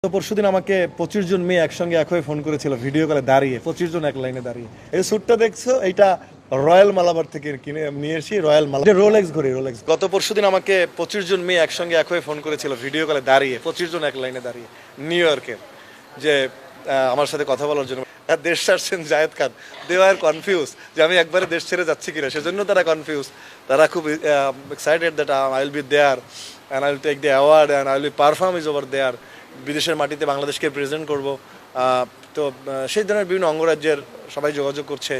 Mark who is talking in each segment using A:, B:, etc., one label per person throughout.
A: তো পরশুদিন আমাকে 25 জন মেয়ে একসঙ্গে এক হয়ে ফোন করেছিল ভিডিও কলে দাঁড়িয়ে, 25 জন এক লাইনে দাঁড়িয়ে। এই স্যুটটা দেখছো, এইটা রয়্যাল মালাবার থেকে কিনে নিয়ে এসেছি। রয়্যাল মালা রোলেক্স ঘড়ি, রোলেক্স। গত পরশুদিন আমাকে 25 জন মেয়ে একসঙ্গে এক হয়ে ফোন করেছিল ভিডিও কলে দাঁড়িয়ে, 25 জন এক লাইনে দাঁড়িয়ে নিউ ইয়র্কের, যে আমার সাথে কথা বলার জন্য। দেশ ছাড়ছেন জায়েদ খান, দে আর কনফিউজ যে আমি একবারে দেশ ছেড়ে যাচ্ছি কিনা, সেজন্য তারা কনফিউজ। তারা খুব excited that I will be there and I will take the award and I will be perform is over there. বিদেশের মাটিতে বাংলাদেশকে প্রেজেন্ট করব। তো সেই ধরনের বিভিন্ন অঙ্গরাজ্যের সবাই যোগাযোগ করছে।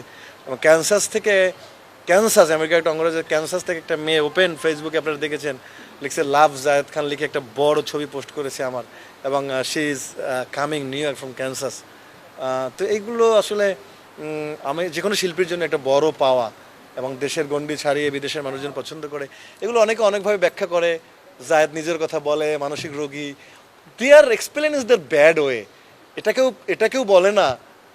A: ক্যানসাস আমেরিকার একটা অঙ্গরাজ্যের ক্যানসাস থেকে একটা মেয়ে ওপেন ফেসবুকে আপনারা দেখেছেন, লিখছে লাভ জায়েদ খান লিখে একটা বড় ছবি পোস্ট করেছে আমার, এবং she is coming new York from Kansas. তো এইগুলো আসলে আমি যে কোনো শিল্পীর জন্য একটা বড় পাওয়া, এবং দেশের গণ্ডি ছাড়িয়ে বিদেশের মানুষজন পছন্দ করে। এগুলো অনেকে অনেকভাবে ব্যাখ্যা করে। জায়েদ নিজের কথা বলে, মানসিক রোগী, their explain is the bad way. এটাকেও বলে না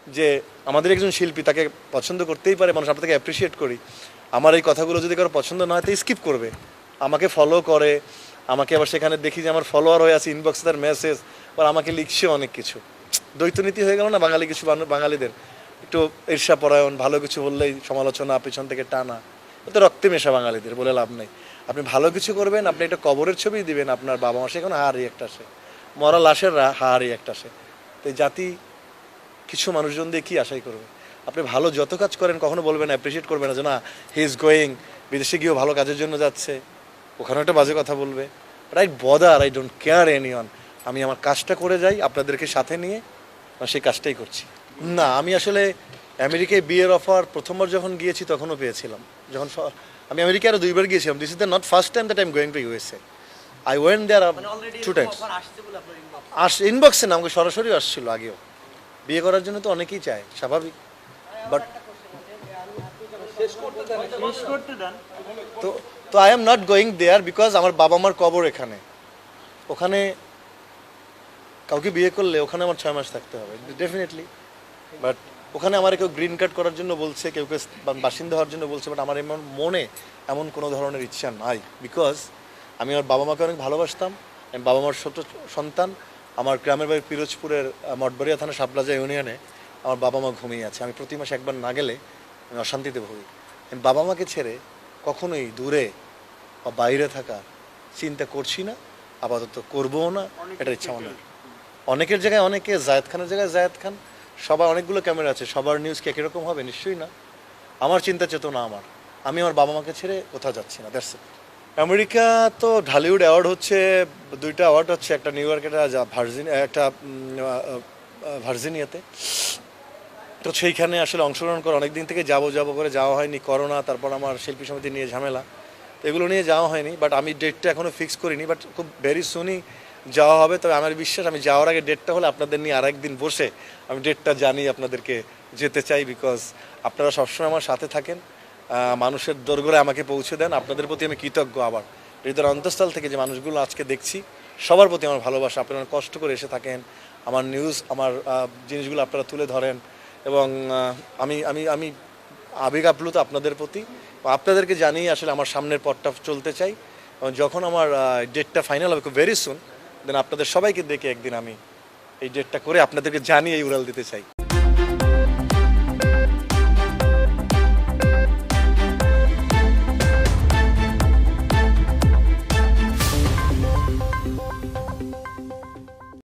A: যে আমাদের একজন শিল্পী, তাকে পছন্দ করতেই পারে মানুষ, আপনাকে অ্যাপ্রিসিয়েট করি। আমার এই কথাগুলো যদি কারো পছন্দ না হয় তো স্কিপ করবে, আমাকে ফলো করে, আমাকে আবার সেখানে দেখি যে আমার ফলোয়ার হয়ে আছে, ইনবক্সে তার মেসেজ, বা আমাকে লিখছে অনেক কিছু। দ্বৈতনীতি হয়ে গেল না বাঙালিদের, একটু ঈর্ষাপরায়ণ, ভালো কিছু বললেই সমালোচনা, পিছন থেকে টানা। তো রক্তে মেশা বাঙালিদের, বলে লাভ নেই। আপনি ভালো কিছু করবেন, আপনি একটা কবরের ছবি দিবেন, আপনার বাবা মা সেখানে হার রিয়াক্ট আসে, মরা লাশের হার রিয়াক্ট আসে। তো এই জাতি কিছু মানুষজন দিয়ে কী আশাই করবে? আপনি ভালো যত কাজ করেন কখনো বলবেন, অ্যাপ্রিসিয়েট করবে না যে না হি ইজ গোয়িং, বিদেশে গিয়েও ভালো কাজের জন্য যাচ্ছে, ওখানেও একটা বাজে কথা বলবে। Right bother, I don't care anyone. আমি আমার কাজটা করে যাই আপনাদেরকে সাথে নিয়ে, সেই কাজটাই করছি। না, আমি আসলে আমেরিকায় বিয়ের অফার প্রথমবার যখন গিয়েছি তখনও পেয়েছিলাম। আমি আমেরিকা আরও 2বার গিয়েছিলাম। This is the not first time that I am going to USA. I went there 2 times. ইনবক্সে না, আমাকে সরাসরি আসছিল আগেও। বিয়ে করার জন্য তো অনেকেই চায়, স্বাভাবিক। বাট তো তো I am not going there because আমার বাবা মার কবর এখানে। ওখানে কাউকে বিয়ে করলে ওখানে আমার 6 মাস থাকতে হবে ডেফিনেটলি। বাট ওখানে আমার কেউ গ্রিন কার্ড করার জন্য বলছে, কেউ বাসিন্দা হওয়ার জন্য বলছে, বাট আমার মনে এমন কোনো ধরনের ইচ্ছা নাই। বিকজ আমি আমার বাবা মাকে অনেক ভালোবাসতাম। আমি বাবা মার ছোট সন্তান। আমার গ্রামের বাড়ি পিরোজপুরের মঠবাড়িয়া থানা শাপলাজা ইউনিয়নে আমার বাবা মা ঘুমিয়ে আছে। আমি প্রতি মাসে একবার না গেলে আমি অশান্তিতে ভুগি। আমি বাবা মাকে ছেড়ে কখনোই দূরে বা বাইরে থাকা চিন্তা করছি না, আপাতত করবও না, এটা ইচ্ছা মনে হয়। অনেকের জায়গায় অনেকে, জায়েদ খানের জায়গায় জায়েদ খান, সবার অনেকগুলো ক্যামেরা আছে, সবার নিউজ কি একই রকম হবে? নিশ্চয়ই না। আমার চিন্তা চেতনা আমি আমার বাবা মাকে ছেড়ে কোথাও যাচ্ছি না, দ্যাটস ইট। আমেরিকা তো ঢালিউড অ্যাওয়ার্ড হচ্ছে, 2টা অ্যাওয়ার্ড হচ্ছে, একটা নিউ ইয়র্কে, একটা ভার্জিনিয়াতে। তো সেইখানে আসলে অংশগ্রহণ করে অনেক দিন থেকে যাবো করে যাওয়া হয়নি, করোনা, তারপর আমার শিল্পী সমিতি নিয়ে ঝামেলা, তো এগুলো নিয়ে যাওয়া হয়নি। বাট আমি ডেটটা এখনও ফিক্স করিনি, বাট খুব ভেরি সুনই যাওয়া হবে। তবে আমার বিশ্বাস আমি যাওয়ার আগে ডেটটা হলে আপনাদের নিয়ে আরেকদিন বসে আমি ডেটটা জানিয়ে আপনাদেরকে যেতে চাই। বিকজ আপনারা সবসময় আমার সাথে থাকেন, মানুষের দোরগোড়ায় আমাকে পৌঁছে দেন। আপনাদের প্রতি আমি কৃতজ্ঞ। আবার হৃদয়ের অন্তঃস্থল থেকে যে মানুষগুলো আজকে দেখছি, সবার প্রতি আমার ভালোবাসা। আপনারা কষ্ট করে এসে থাকেন, আমার নিউজ, আমার জিনিসগুলো আপনারা তুলে ধরেন, এবং আমি আমি আমি আবেগ আপ্লুত আপনাদের প্রতি। আপনাদেরকে জানিয়ে আসলে আমার সামনের পথটা চলতে চাই, এবং যখন আমার ডেটটা ফাইনাল হবে খুব ভেরি সুন, দেন আপনাদের সবাইকে দেখে একদিন আমি এই ডেটটা করে আপনাদেরকে জানিয়ে এই উড়াল দিতে চাই।